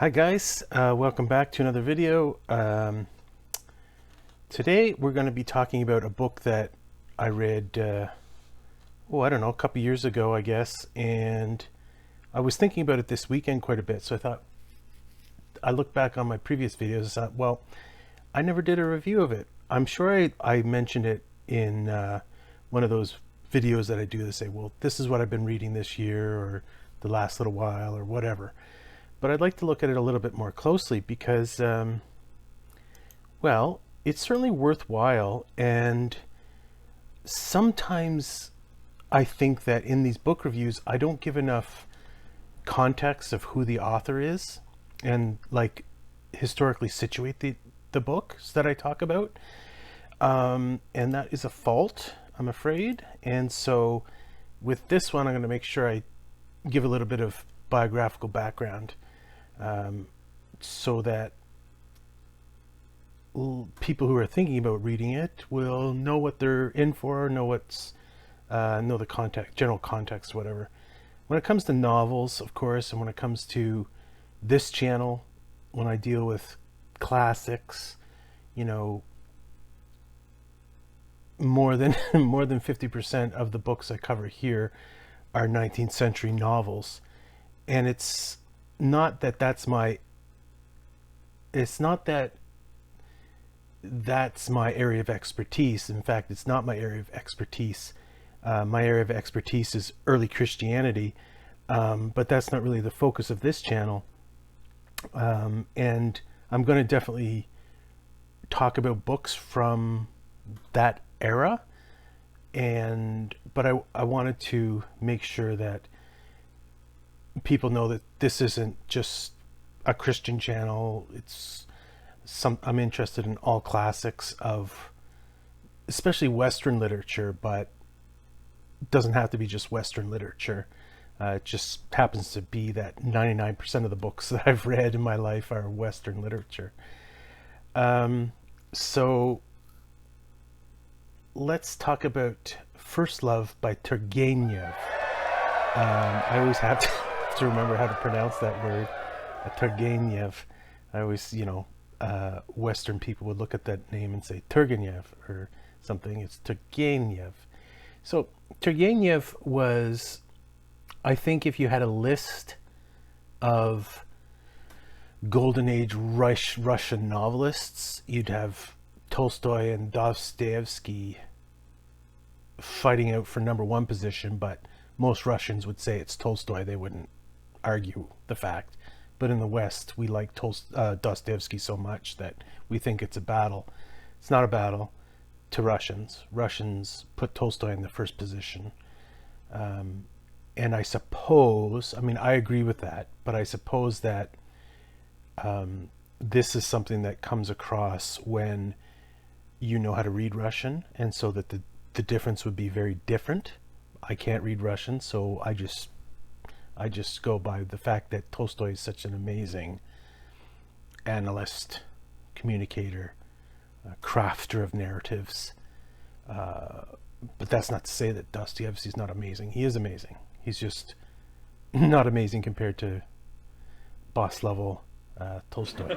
Hi guys, welcome back to another video. Today we're going to be talking about a book that I read, I don't know, a couple years ago, I guess, and I was thinking about it this weekend quite a bit, so I thought, I looked back on my previous videos and thought, well, I never did a review of it. I'm sure I mentioned it in one of those videos that I do to say, well, this is what I've been reading this year or the last little while or whatever. But I'd like to look at it a little bit more closely because, well, it's certainly worthwhile. And sometimes I think that in these book reviews, I don't give enough context of who the author is and like historically situate the books that I talk about. And that is a fault, I'm afraid. And so with this one, I'm going to make sure I give a little bit of biographical background. So that people who are thinking about reading it will know what they're in for, know the context, general context, whatever. When it comes to novels, of course, and when it comes to this channel, when I deal with classics, you know, more than 50% of the books I cover here are 19th century novels, and it's not that that's my area of expertise. In fact, it's not my area of expertise. My area of expertise is early Christianity, but that's not really the focus of this channel. And I'm going to definitely talk about books from that era, but I wanted to make sure that people know that this isn't just a Christian channel. I'm interested in all classics of especially Western literature, but it doesn't have to be just Western literature. It just happens to be that 99% of the books that I've read in my life are Western literature. So let's talk about First Love by Turgenev. I always have to remember how to pronounce that word, Turgenev. I always, Western people would look at that name and say Turgenev or something. It's Turgenev. So Turgenev was, I think, if you had a list of Golden Age Russian novelists, you'd have Tolstoy and Dostoevsky fighting out for number one position, but most Russians would say it's Tolstoy. They wouldn't argue the fact. But in the West, we like Dostoevsky so much that we think it's a battle. It's not a battle to Russians. Russians put Tolstoy in the first position. And I suppose, I agree with that, but I suppose that this is something that comes across when you know how to read Russian, and so that the difference would be very different. I can't read Russian, so I just go by the fact that Tolstoy is such an amazing analyst, communicator, crafter of narratives. But that's not to say that Dostoevsky's not amazing. He is amazing. He's just not amazing compared to boss level Tolstoy.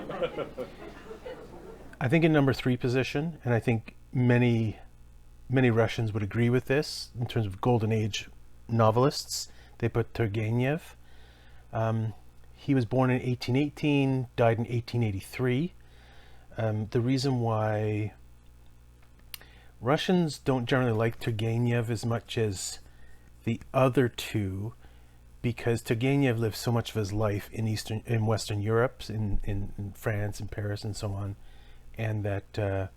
I think in number 3 position, and I think many Russians would agree with this in terms of Golden Age novelists, they put Turgenev. He was born in 1818, died in 1883. The reason why Russians don't generally like Turgenev as much as the other two, because Turgenev lived so much of his life in Western Europe, in France and Paris and so on, and that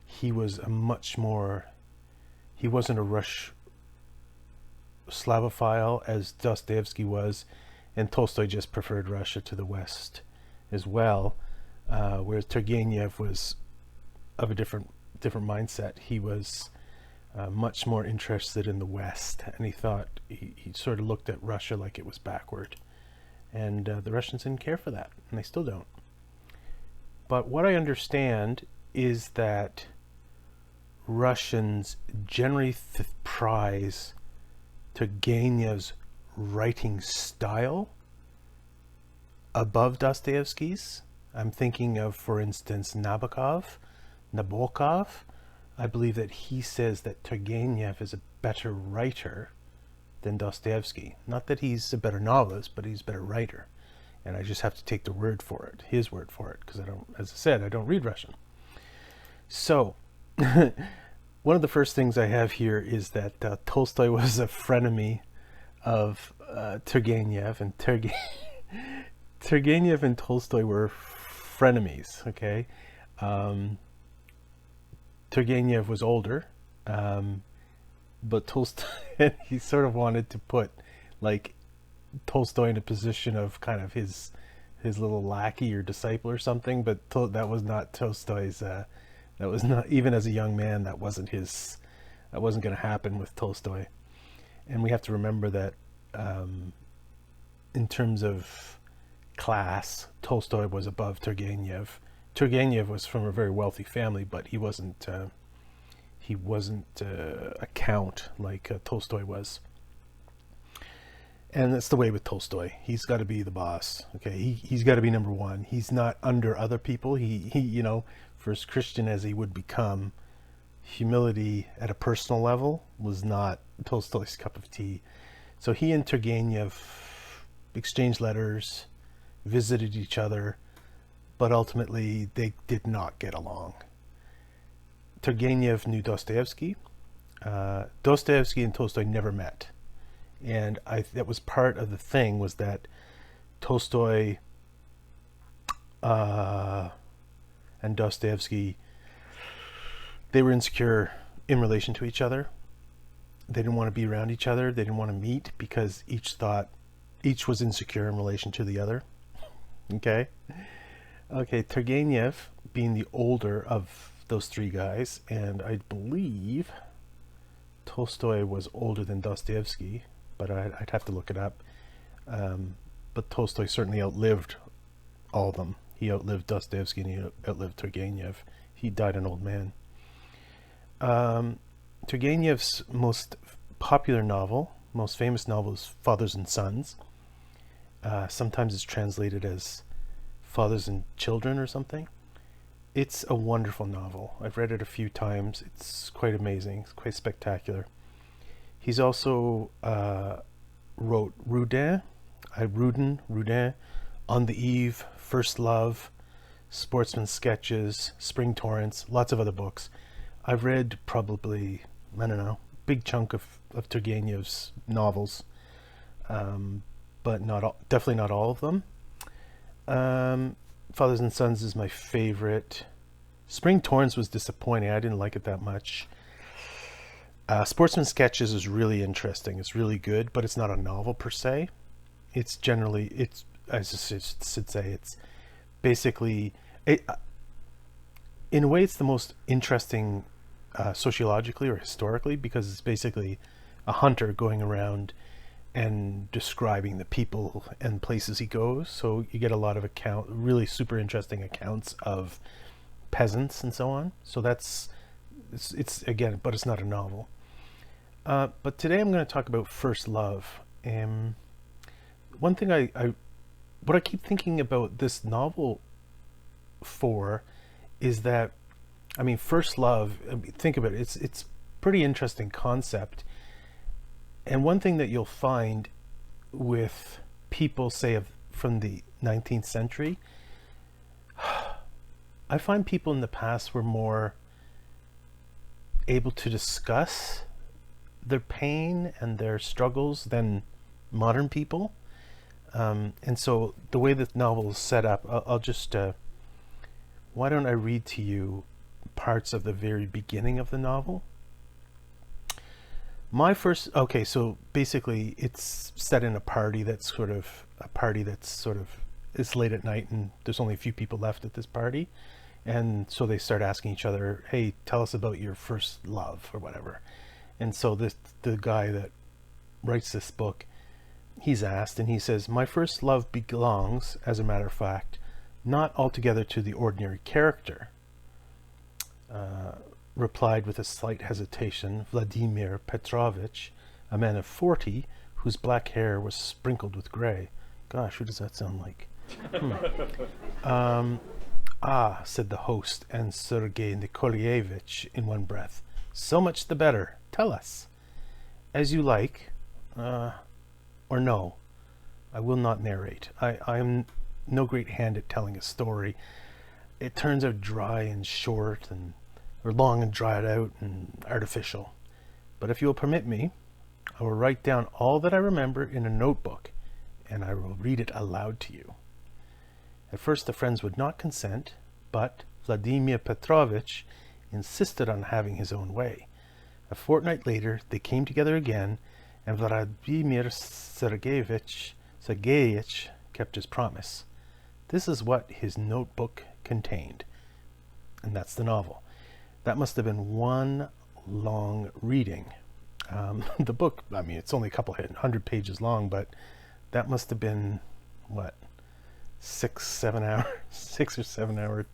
he was he wasn't a Rush Slavophile as Dostoevsky was, and Tolstoy just preferred Russia to the West as well, whereas Turgenev was of a different mindset. He was much more interested in the West, and he thought he sort of looked at Russia like it was backward, and the Russians didn't care for that, and they still don't. But what I understand is that Russians generally prize Turgenev's writing style above Dostoevsky's. I'm thinking of, for instance, Nabokov. I believe that he says that Turgenev is a better writer than Dostoevsky. Not that he's a better novelist, but he's a better writer. And I just have to take the word for it, his word for it, because I don't, as I said, I don't read Russian. So, one of the first things I have here is that Tolstoy was a frenemy of Turgenev, and Turgenev and Tolstoy were frenemies. Okay, Turgenev was older, but Tolstoy he sort of wanted to put like Tolstoy in a position of kind of his little lackey or disciple or something. But that was not Tolstoy's. That was not, even as a young man, that wasn't his. That wasn't going to happen with Tolstoy. And we have to remember that in terms of class, Tolstoy was above Turgenev. Turgenev was from a very wealthy family, but he wasn't a count like Tolstoy was. And that's the way with Tolstoy. He's got to be the boss. Okay, he's got to be number one. He's not under other people. He you know, for as Christian as he would become, humility at a personal level was not Tolstoy's cup of tea. So he and Turgenev exchanged letters, visited each other, but ultimately they did not get along. Turgenev knew Dostoevsky. Dostoevsky and Tolstoy never met. And that was part of the thing, was that Tolstoy and Dostoevsky, they were insecure in relation to each other. They didn't want to be around each other. They didn't want to meet because each was insecure in relation to the other. Okay, Turgenev being the older of those three guys, and I believe Tolstoy was older than Dostoevsky, but I'd have to look it up. But Tolstoy certainly outlived all of them. He outlived Dostoevsky and he outlived Turgenev. He died an old man. Turgenev's most popular novel, most famous novel, is Fathers and Sons. Sometimes it's translated as Fathers and Children or something. It's a wonderful novel. I've read it a few times. It's quite amazing. It's quite spectacular. He's also wrote Rudin, On the Eve, First Love, Sportsman Sketches, Spring Torrents, lots of other books. I've read probably, I don't know, big chunk of Turgenev's novels, but definitely not all of them. Fathers and Sons is my favorite. Spring Torrents was disappointing. I didn't like it that much. Sportsman Sketches is really interesting. It's really good, but it's not a novel per se. It's generally, as I should say, it's basically, in a way, it's the most interesting sociologically or historically, because it's basically a hunter going around and describing the people and places he goes. So you get a lot of really super interesting accounts of peasants and so on. So it's again, but it's not a novel. But today I'm going to talk about First Love. One thing what I keep thinking about this novel for is that, I mean, First Love, think about it, it's pretty interesting concept. And one thing that you'll find with people, say, from the 19th century, I find people in the past were more able to discuss their pain and their struggles than modern people. And so the way the novel is set up, I'll just, why don't I read to you parts of the very beginning of the novel? So basically it's set in a party that's sort of, it's late at night and there's only a few people left at this party. And so they start asking each other, hey, tell us about your first love or whatever. And so the guy that writes this book, he's asked, and he says, my first love belongs, as a matter of fact, not altogether to the ordinary character, replied with a slight hesitation Vladimir Petrovich, a man of 40, whose black hair was sprinkled with gray. Gosh, who does that sound like? Ah, said the host and Sergei Nikolaevich in one breath. So much the better. Tell us. As you like, or no. I will not narrate. I am no great hand at telling a story. It turns out dry and short, or long and dried out and artificial. But if you will permit me, I will write down all that I remember in a notebook, and I will read it aloud to you. At first the friends would not consent, but Vladimir Petrovich insisted on having his own way. A fortnight later they came together again, and Vladimir Sergeyevich kept his promise. This is what his notebook contained, and that's the novel. That must have been one long reading. The book, I mean, it's only a couple 100 pages long, but that must have been, what, 6 or 7 hour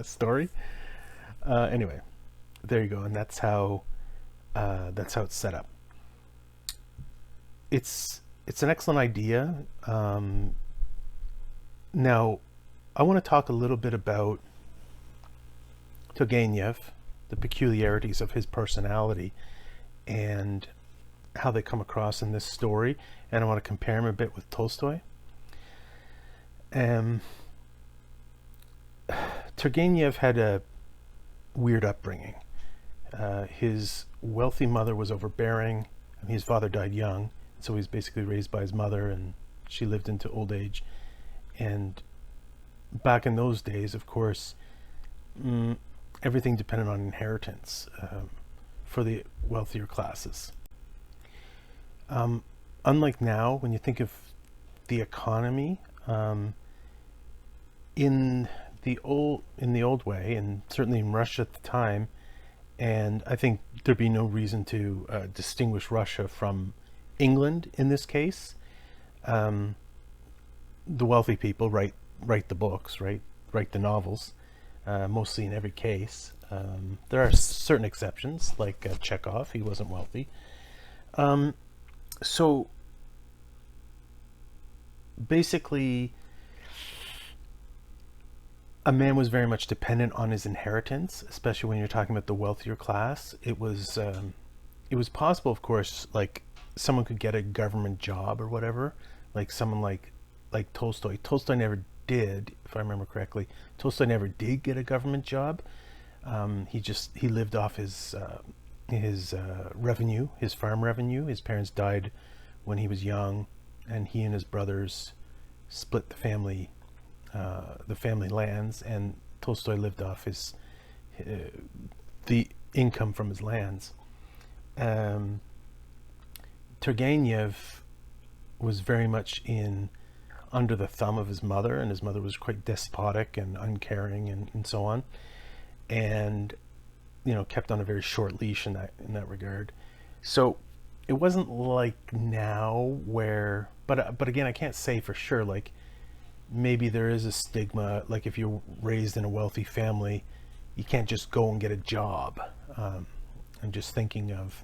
story. Anyway, there you go, and that's how it's set up. It's an excellent idea. Now, I want to talk a little bit about Turgenev, the peculiarities of his personality, and how they come across in this story, and I want to compare him a bit with Tolstoy. Turgenev had a weird upbringing. His wealthy mother was overbearing. I mean, his father died young, so he was basically raised by his mother, and she lived into old age. And back in those days, of course, everything depended on inheritance for the wealthier classes. Unlike now, when you think of the economy, in the old way, and certainly in Russia at the time, and I think there'd be no reason to distinguish Russia from England in this case. The wealthy people write the books, write the novels, mostly in every case. There are certain exceptions, like Chekhov. He wasn't wealthy. So basically, a man was very much dependent on his inheritance, especially when you're talking about the wealthier class. It was possible, of course, like someone could get a government job or whatever, like someone like Tolstoy. Tolstoy never did, if I remember correctly. Tolstoy never did get a government job. He lived off his revenue, his farm revenue. His parents died when he was young, and he and his brothers split the family lands, and Tolstoy lived off the income from his lands. Turgenev was very much under the thumb of his mother, and his mother was quite despotic and uncaring and so on, and kept on a very short leash in that regard. So it wasn't like now where, but again, I can't say for sure. Like, maybe there is a stigma, like if you're raised in a wealthy family, you can't just go and get a job. I'm just thinking of,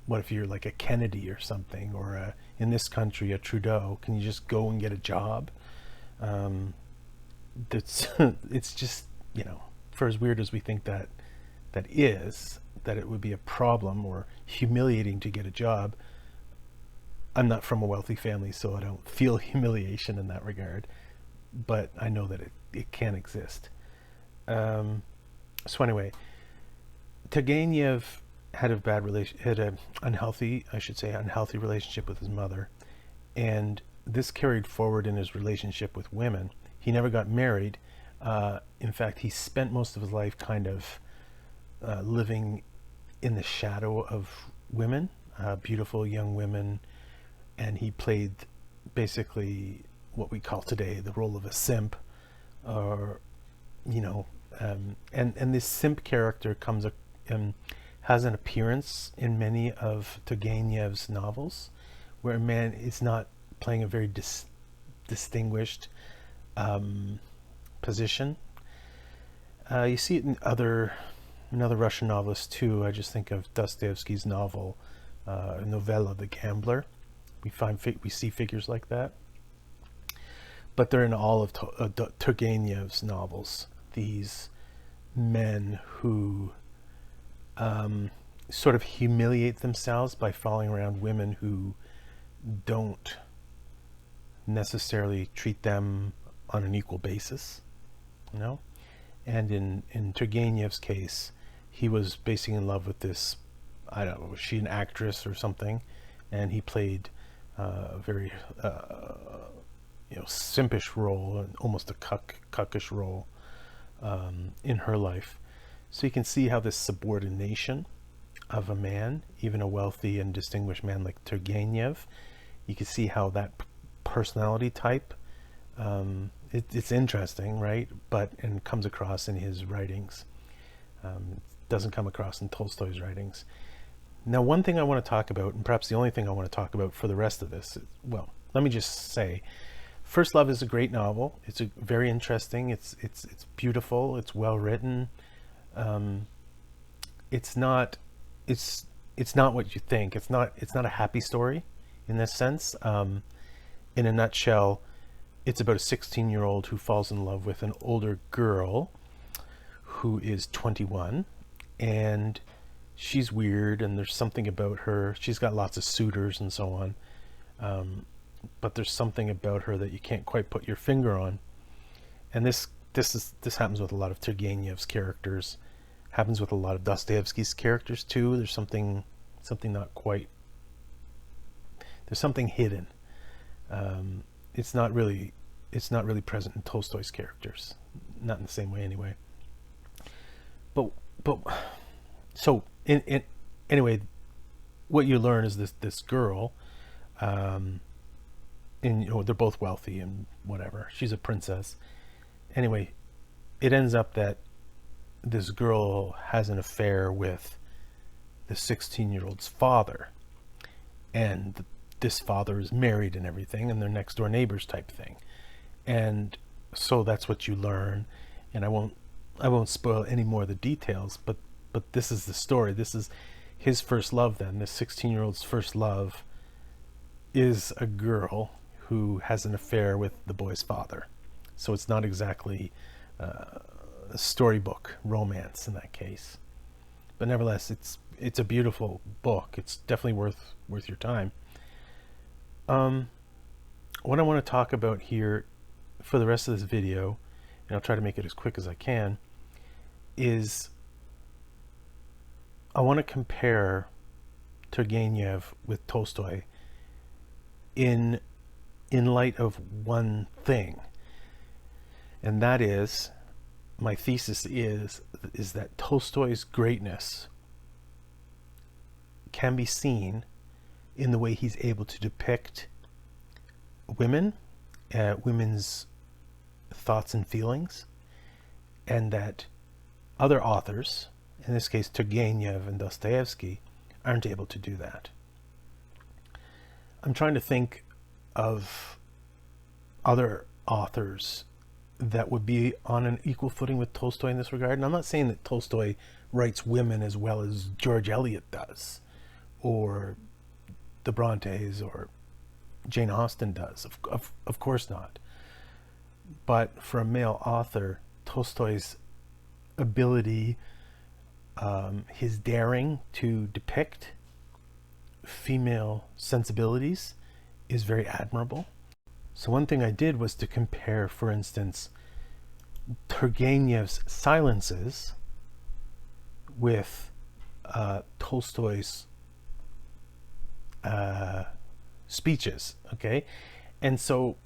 what if you're like a Kennedy or something, or in this country a Trudeau? Can you just go and get a job? It's just, for as weird as we think that it would be a problem or humiliating to get a job. I'm not from a wealthy family, so I don't feel humiliation in that regard, but I know that it can exist. So anyway, Turgenev had an unhealthy relationship with his mother, and this carried forward in his relationship with women. He never got married. In fact, he spent most of his life kind of living in the shadow of women, beautiful young women, and he played basically what we call today the role of a simp, or and this simp character has an appearance in many of Turgenev's novels, where a man is not playing a very distinguished position. You see it in other Russian novelists too. I just think of Dostoevsky's novella, The Gambler. We see figures like that. but they're in all of Turgenev's novels. These men who sort of humiliate themselves by falling around women who don't necessarily treat them on an equal basis, you know? And in Turgenev's case, he was basically in love with this, I don't know, was she an actress or something? And he played a very, simpish role, almost a cuckish role in her life. So you can see how this subordination of a man, even a wealthy and distinguished man like Turgenev, you can see how that personality type, it's interesting, right? And comes across in his writings. It doesn't come across in Tolstoy's writings. Now, one thing I want to talk about, and perhaps the only thing I want to talk about for the rest of this, well, let me just say, First Love is a great novel. It's very interesting. It's beautiful. It's well written. It's not what you think. It's not a happy story in this sense. In a nutshell, it's about a 16-year-old who falls in love with an older girl who is 21, and she's weird, and there's something about her. She's got lots of suitors and so on, but there's something about her that you can't quite put your finger on. And this happens with a lot of Turgenev's characters. Happens with a lot of Dostoevsky's characters too. There's something not quite. There's something hidden. It's not really present in Tolstoy's characters, not in the same way anyway. But so anyway, what you learn is this girl, and they're both wealthy and whatever. She's a princess. Anyway, it ends up that this girl has an affair with the 16-year-old's father, and this father is married and everything, and they're next door neighbors type thing. And so that's what you learn, and I won't spoil any more of the details, but this is the story. This is his first love then. This 16-year-old's first love is a girl who has an affair with the boy's father. So it's not exactly a storybook romance in that case. But nevertheless, it's a beautiful book. It's definitely worth your time. What I want to talk about here for the rest of this video, and I'll try to make it as quick as I can, is I want to compare Turgenev with Tolstoy in light of one thing, and that is, my thesis is that Tolstoy's greatness can be seen in the way he's able to depict women, women's thoughts and feelings, and that other authors, in this case Turgenev and Dostoevsky, aren't able to do that. I'm trying to think of other authors that would be on an equal footing with Tolstoy in this regard. And I'm not saying that Tolstoy writes women as well as George Eliot does, or the Brontes, or Jane Austen does. Of course not. But for a male author, Tolstoy's ability, his daring to depict female sensibilities is very admirable. So one thing I did was to compare, for instance, Turgenev's silences with Tolstoy's speeches. Okay, and so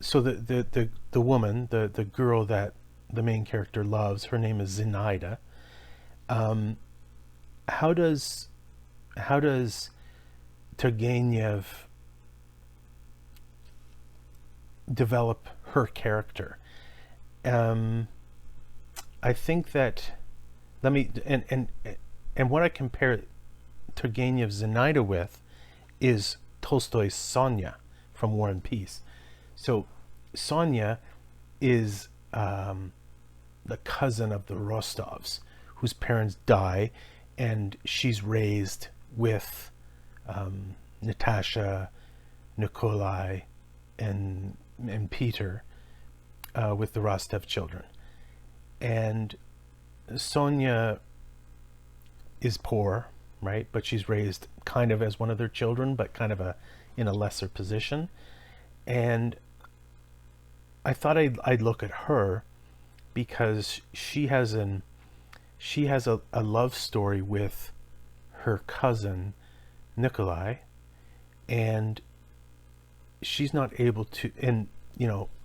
the woman, the girl that the main character loves, her name is Zinaida. How does Turgenev develop her character? I think that and what I compare Turgenev's Zinaida with is Tolstoy's Sonia from War and Peace. So Sonia is the cousin of the Rostovs, whose parents die, and she's raised with Natasha, Nikolai, and and Peter with the Rostov children. And Sonia is poor, right? But she's raised kind of as one of their children, but kind of in a lesser position. And I thought I'd look at her because she has a love story with her cousin Nikolai, and she's not able to, and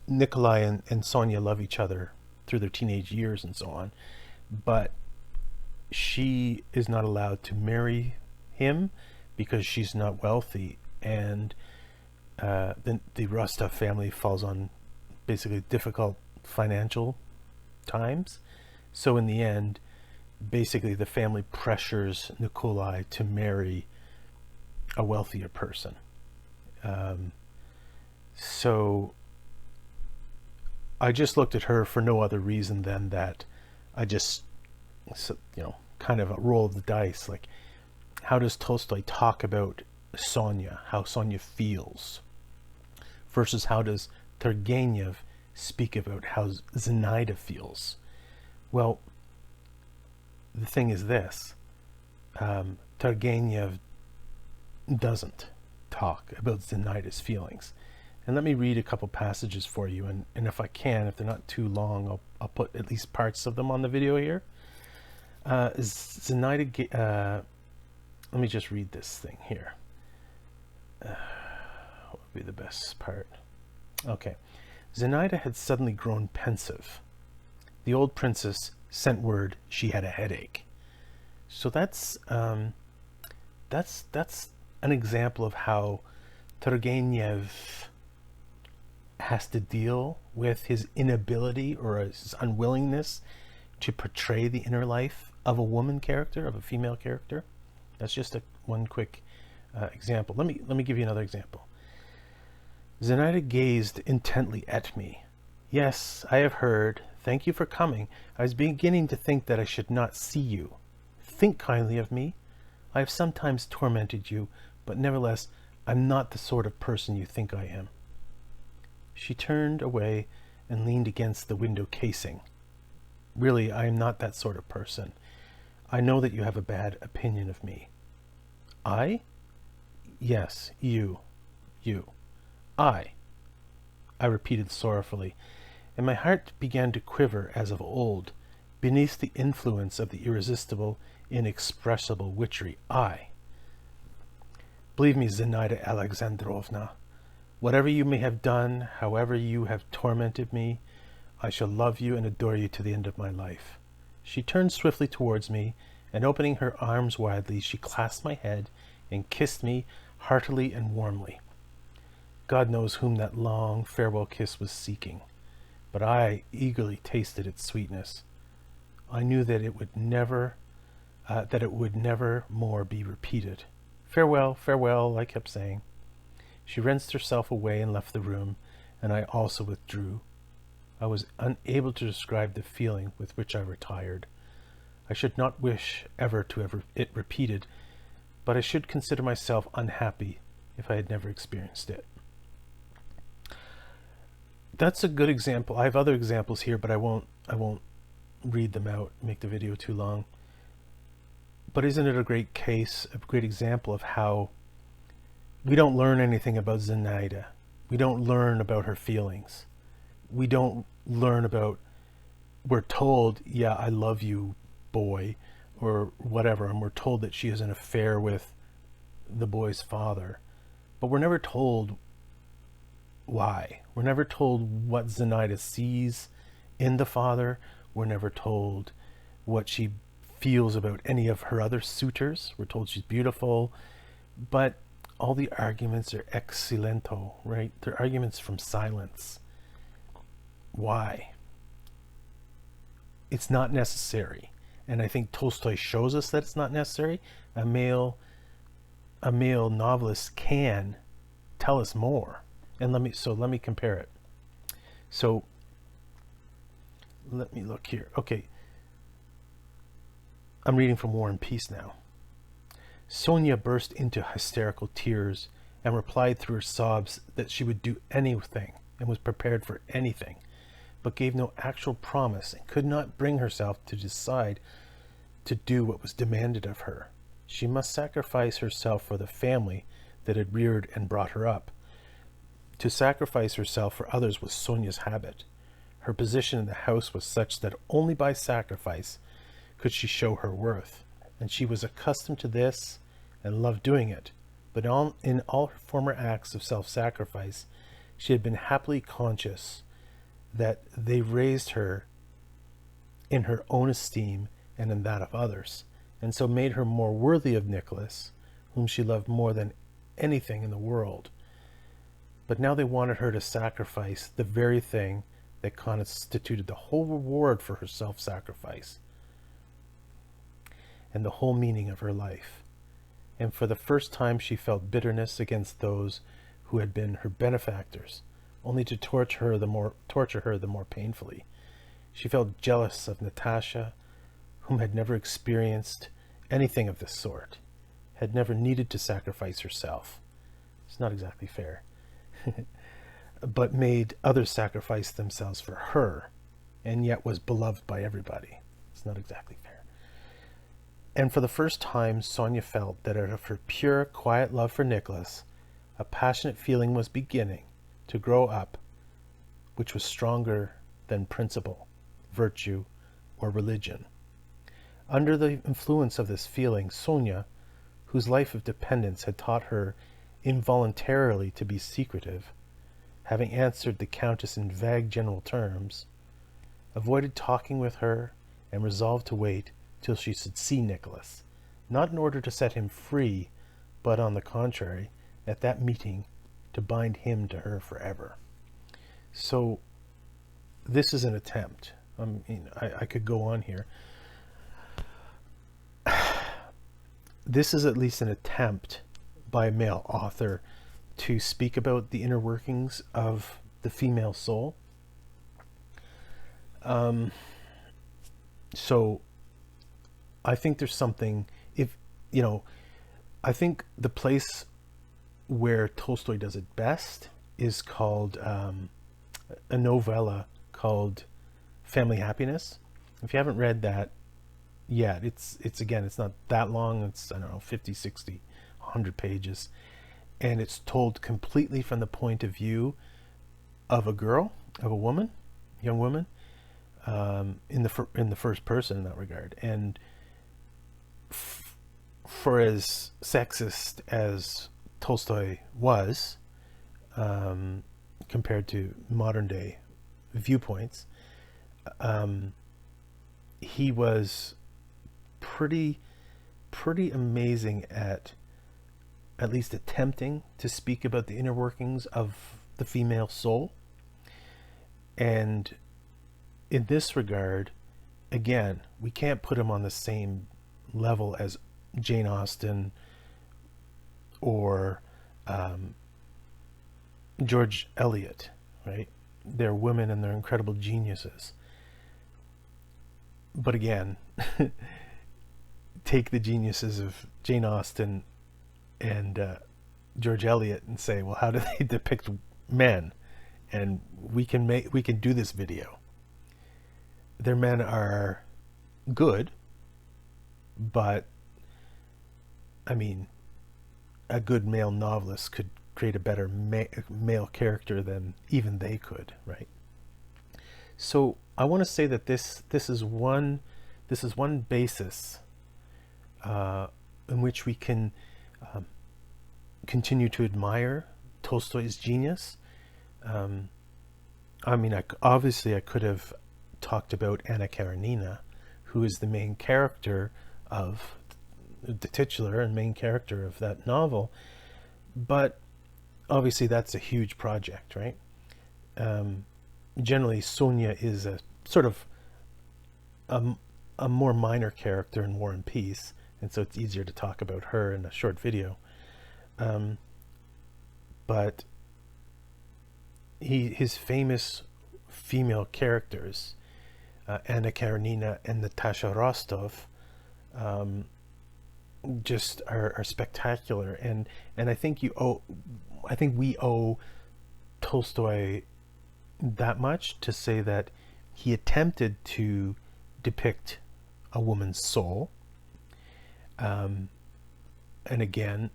Nikolai and Sonia love each other through their teenage years and so on, but she is not allowed to marry him because she's not wealthy, and the Rostov family falls on basically difficult financial times. So in the end, basically the family pressures Nikolai to marry a wealthier person. So I just looked at her for no other reason than that I just, kind of a roll of the dice. Like, how does Tolstoy talk about Sonia, how Sonia feels, versus how does Turgenev speak about how Zenaida feels? Well, the thing is this, Turgenev doesn't talk about Zenaida's feelings. And let me read a couple passages for you, and if I can, if they're not too long, I'll put at least parts of them on the video here. Zenaida, let me just read this thing here. What would be the best part? Okay. Zenaida had suddenly grown pensive. The old princess sent word she had a headache. So that's an example of how Turgenev has to deal with his inability or his unwillingness to portray the inner life of a woman character, of a female character. That's just one quick example. Let me give you another example. Zenaida gazed intently at me. Yes, I have heard. Thank you for coming. I was beginning to think that I should not see you. Think kindly of me. I have sometimes tormented you, but nevertheless, I'm not the sort of person you think I am. She turned away and leaned against the window casing. Really, I am not that sort of person. I know that you have a bad opinion of me. I? Yes, you. I repeated sorrowfully, and my heart began to quiver as of old, beneath the influence of the irresistible, inexpressible witchery. I. Believe me, Zenaida Alexandrovna, whatever you may have done, however you have tormented me, I shall love you and adore you to the end of my life. She turned swiftly towards me, and opening her arms widely, she clasped my head and kissed me heartily and warmly. God knows whom that long farewell kiss was seeking, but I eagerly tasted its sweetness. I knew that it would never more be repeated. Farewell, farewell, I kept saying. She wrenched herself away and left the room, and I also withdrew. I was unable to describe the feeling with which I retired. I should not wish ever to have it repeated, but I should consider myself unhappy if I had never experienced it. That's a good example. I have other examples here, but I won't read them out, make the video too long. But isn't it a great case, a great example of how we don't learn anything about Zenaida. We don't learn about her feelings. We don't learn about, we're told, yeah, I love you, boy, or whatever, and we're told that she has an affair with the boy's father. But we're never told why. We're never told what Zenaida sees in the father. We're never told what she feels about any of her other suitors. We're told she's beautiful, but all the arguments are ex silento, right? They're arguments from silence. Why? It's not necessary. And I think Tolstoy shows us that it's not necessary. A male novelist can tell us more. And let me compare it. So let me look here. Okay. I'm reading from War and Peace now. Sonia burst into hysterical tears and replied through her sobs that she would do anything and was prepared for anything, but gave no actual promise and could not bring herself to decide to do what was demanded of her. She must sacrifice herself for the family that had reared and brought her up. To sacrifice herself for others was Sonia's habit. Her position in the house was such that only by sacrifice could she show her worth, and she was accustomed to this and loved doing it. But in all her former acts of self-sacrifice, she had been happily conscious that they raised her in her own esteem and in that of others, and so made her more worthy of Nicholas, whom she loved more than anything in the world. But now they wanted her to sacrifice the very thing that constituted the whole reward for her self-sacrifice and the whole meaning of her life. And for the first time she felt bitterness against those who had been her benefactors, only to torture her the more painfully. She felt jealous of Natasha, whom had never experienced anything of this sort, had never needed to sacrifice herself. It's not exactly fair. But made others sacrifice themselves for her, and yet was beloved by everybody. It's not exactly fair. And for the first time, Sonia felt that out of her pure, quiet love for Nicholas, a passionate feeling was beginning to grow up, which was stronger than principle, virtue, or religion. Under the influence of this feeling, Sonia, whose life of dependence had taught her involuntarily to be secretive, having answered the Countess in vague general terms, avoided talking with her and resolved to wait till she should see Nicholas, not in order to set him free, but on the contrary, at that meeting, to bind him to her forever. So this is an attempt. I could go on here. This is at least an attempt by a male author to speak about the inner workings of the female soul. So I think there's something, I think the place where Tolstoy does it best is called a novella called Family Happiness. If you haven't read that yet, it's not that long. It's, 50, 60, 100 pages. And it's told completely from the point of view of a girl, of a woman, young woman, in the first person in that regard. And for as sexist as Tolstoy was, compared to modern day viewpoints, he was pretty amazing at least attempting to speak about the inner workings of the female soul. And in this regard, again, we can't put him on the same level as Jane Austen or George Eliot, right? They're women and they're incredible geniuses. But again, take the geniuses of Jane Austen and George Eliot and say, well, how do they depict men? And we can do this video. Their men are good, but a good male novelist could create a better male character than even they could, right? So I want to say that this is one basis in which we can continue to admire Tolstoy's genius. Obviously I could have talked about Anna Karenina, who is the main character of the titular and main character of that novel, but obviously that's a huge project, right? Generally Sonia is a sort of a more minor character in War and Peace, and so it's easier to talk about her in a short video. But his famous female characters, Anna Karenina and Natasha Rostov, just are spectacular, and I think we owe Tolstoy that much to say that he attempted to depict a woman's soul. And again,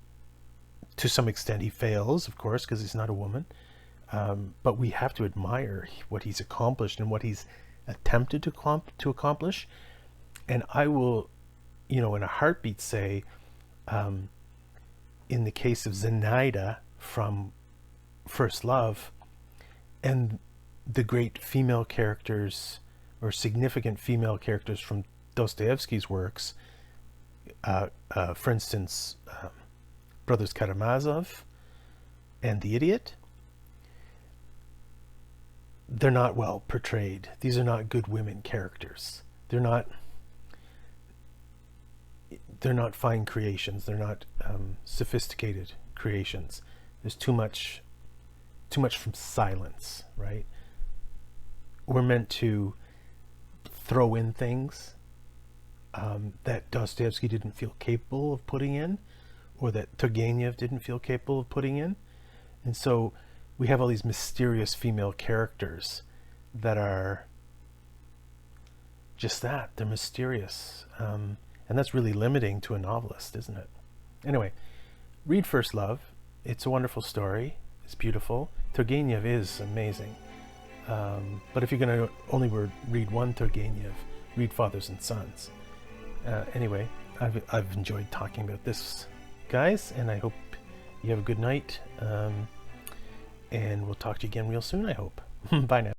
to some extent he fails, of course, because he's not a woman. But we have to admire what he's accomplished and what he's attempted to accomplish. And I will, in a heartbeat say, in the case of Zenaida from First Love, and the great female characters or significant female characters from Dostoevsky's works, for instance, Brothers Karamazov and The Idiot, they're not well portrayed. These are not good women characters. They're not fine creations. They're not sophisticated creations. There's too much from silence, right? We're meant to throw in things that Dostoevsky didn't feel capable of putting in, or that Turgenev didn't feel capable of putting in. And so we have all these mysterious female characters that are just that. They're mysterious. And that's really limiting to a novelist, isn't it? Anyway, read First Love. It's a wonderful story. It's beautiful. Turgenev is amazing. But if you're going to only read one Turgenev, read Fathers and Sons. Anyway, I've enjoyed talking about this, guys, and I hope you have a good night. And we'll talk to you again real soon, I hope. Bye now.